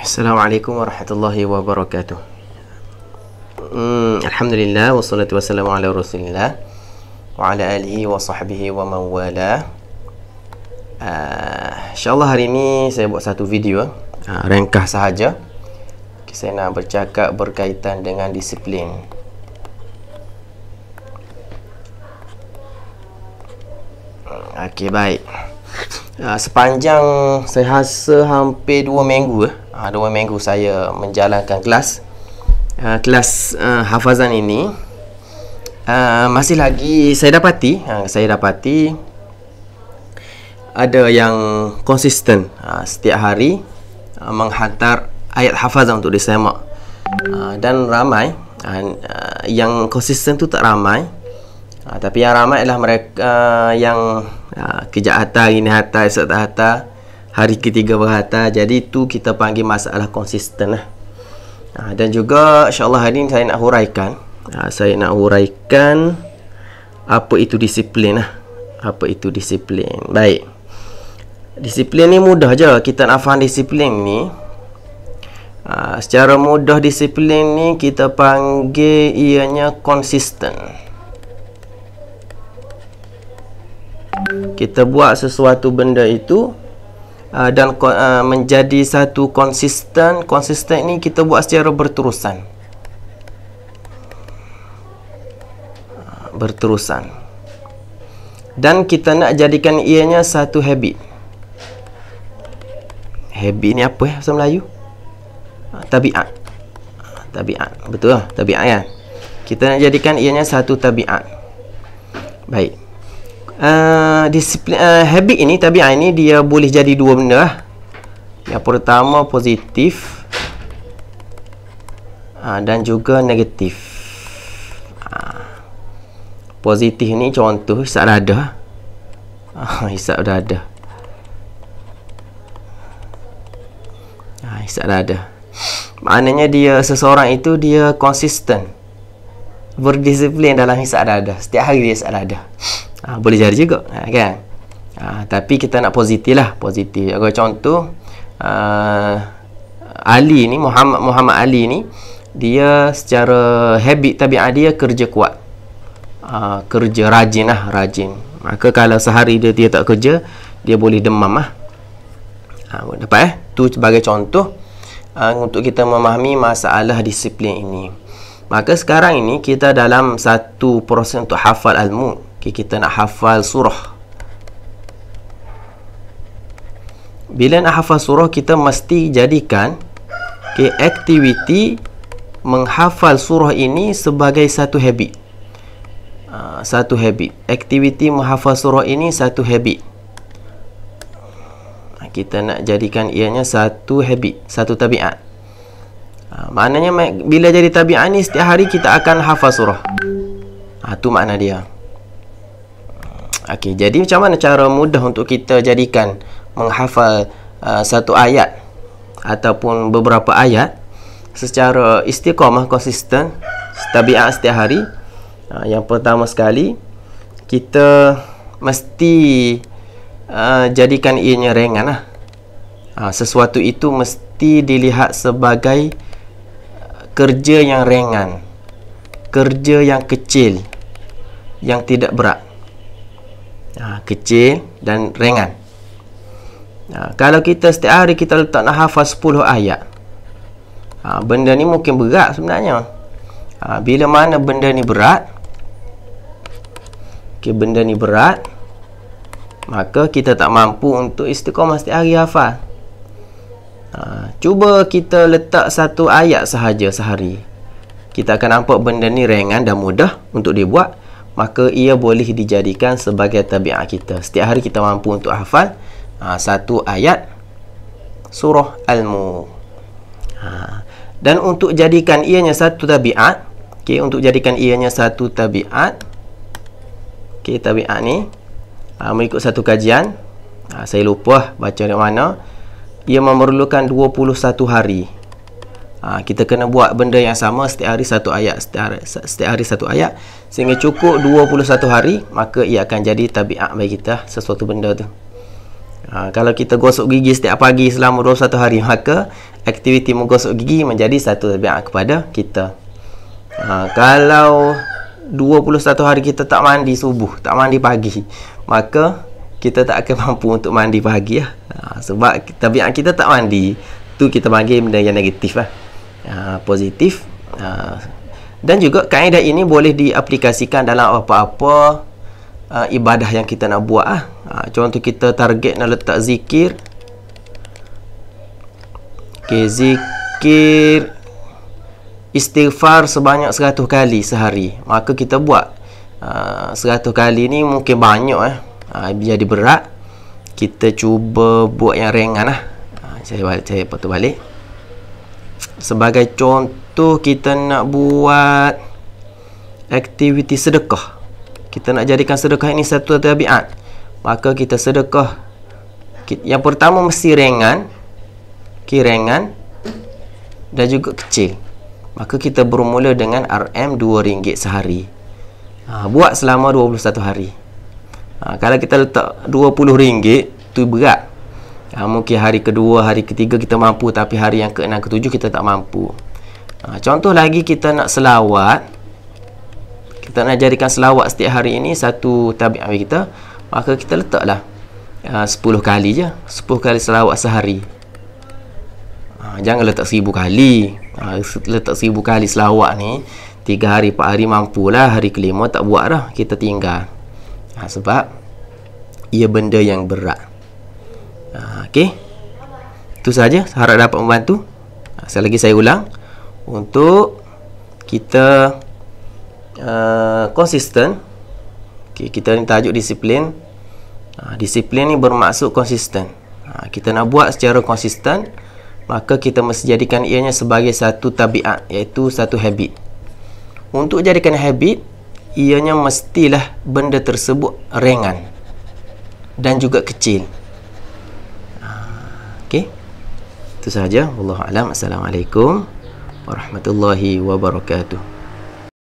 Assalamualaikum warahmatullahi wabarakatuh. Alhamdulillah wassalatu wassalamu ala Rasulillah wa ala alihi wa sahbihi wa man wala. InsyaAllah hari ini saya buat satu video ringkas sahaja. Saya nak bercakap berkaitan dengan disiplin. Okey, baik. Sepanjang saya rasa hampir 2 minggu 2 minggu saya menjalankan kelas hafazan ini, masih lagi saya dapati ada yang konsisten setiap hari menghantar ayat hafazan untuk disemak, dan ramai yang konsisten tu tak ramai, tapi yang ramai adalah mereka yang kejap hantar, ini hantar, esok tak hantar, hari ketiga berhantar. Jadi tu kita panggil masalah konsisten lah. Dan juga insyaAllah hari ini saya nak huraikan apa itu disiplin lah. Apa itu disiplin. Baik, disiplin ni mudah je. Kita nak faham disiplin ni, secara mudah disiplin ni kita panggil ianya konsisten. Kita buat sesuatu benda itu dan menjadi satu konsisten. Konsisten ni kita buat secara berterusan. Dan kita nak jadikan ianya satu habit. Habit ni apa bahasa Melayu? Tabiat. Betul lah, tabiat kan? Kita nak jadikan ianya satu tabiat. Baik. Disiplin, habit ini, tabiat ini, dia boleh jadi dua benda lah. Yang pertama positif, dan juga negatif. Positif ni contoh hisap dada. Hisap dada. Hisap dada. Maknanya dia, seseorang itu dia konsisten, berdisiplin dalam hisap dada. Setiap hari dia hisap dada. Boleh jadi juga, kan? Tapi kita nak positif lah, positif. Kalau contoh Ali ni, Muhammad Ali ni, dia secara habit tabiat dia kerja kuat, kerja rajin. Maka kalau sehari dia tak kerja, dia boleh demam lah. Dapat tu sebagai contoh untuk kita memahami masalah disiplin ini. Maka sekarang ini kita dalam satu proses untuk hafal ilmu. Kita nak hafal surah. Bila nak hafal surah, kita mesti jadikan aktiviti menghafal surah ini sebagai satu habit. Aktiviti menghafal surah ini satu habit. Kita nak jadikan ianya satu habit, satu tabiat. Maknanya bila jadi tabiat ni, setiap hari kita akan hafal surah. Tu makna dia. Okey, jadi macam mana cara mudah untuk kita jadikan menghafal satu ayat ataupun beberapa ayat secara istiqamah, konsisten, tabiat setiap hari? Yang pertama sekali, kita mesti jadikan ianya ringan lah. Sesuatu itu mesti dilihat sebagai kerja yang ringan, kerja yang kecil, yang tidak berat. Kecil dan ringan. Kalau kita setiap hari kita letak nak hafal 10 ayat, benda ni mungkin berat sebenarnya. Bila mana benda ni berat, benda ni berat, maka kita tak mampu untuk istiqamah setiap hari hafal. Cuba kita letak satu ayat sahaja sehari, kita akan nampak benda ni ringan dan mudah untuk dibuat. Maka ia boleh dijadikan sebagai tabiat kita. Setiap hari kita mampu untuk hafal satu ayat surah Al-Mulk. Dan untuk jadikan ianya satu tabiat, tabiat ni mengikut satu kajian, saya lupa baca dari mana, ia memerlukan 21 hari. Kita kena buat benda yang sama setiap hari satu ayat, setiap hari satu ayat, sehingga cukup 21 hari, maka ia akan jadi tabiat bagi kita sesuatu benda tu. Kalau kita gosok gigi setiap pagi selama 21 hari, maka aktiviti menggosok gigi menjadi satu tabiat kepada kita. Kalau 21 hari kita tak mandi subuh, tak mandi pagi, maka kita tak akan mampu untuk mandi pagi lah. Sebab tabiat kita tak mandi, tu kita panggil benda yang negatif lah. Positif. Dan juga kaedah ini boleh diaplikasikan dalam apa-apa ibadah yang kita nak buat lah. Contoh kita target nak letak zikir. Zikir istighfar sebanyak 100 kali sehari, maka kita buat 100 kali ni mungkin banyak jadi berat. Kita cuba buat yang ringan lah. Saya potong balik. Sebagai contoh, kita nak buat aktiviti sedekah. Kita nak jadikan sedekah ini satu tabiat, maka kita sedekah. Yang pertama mesti ringan, dan juga kecil. Maka kita bermula dengan RM RM2 sehari. Buat selama 21 hari. Kalau kita letak RM20, tu berat. Mungkin hari kedua, hari ketiga kita mampu, tapi hari yang ke-6, ke-7 kita tak mampu. Contoh lagi, kita nak selawat. Kita nak jadikan selawat setiap hari ini satu tabiat kita, maka kita letaklah 10 kali je. 10 kali selawat sehari. Jangan letak 1000 kali. Letak 1000 kali selawat ni 3 hari 4 hari mampulah, hari kelima tak buat dah, kita tinggal. Sebab ia benda yang berat. Okey, itu saja, harap dapat membantu. Sekali lagi saya ulang, untuk kita konsisten. Kita ni tajuk disiplin. Disiplin ni bermaksud konsisten. Kita nak buat secara konsisten, maka kita mesti jadikan ianya sebagai satu tabiat, iaitu satu habit. Untuk jadikan habit, ianya mestilah benda tersebut ringan dan juga kecil. Okey, itu sahaja. Wallahu a'lam. Assalamualaikum warahmatullahi wabarakatuh.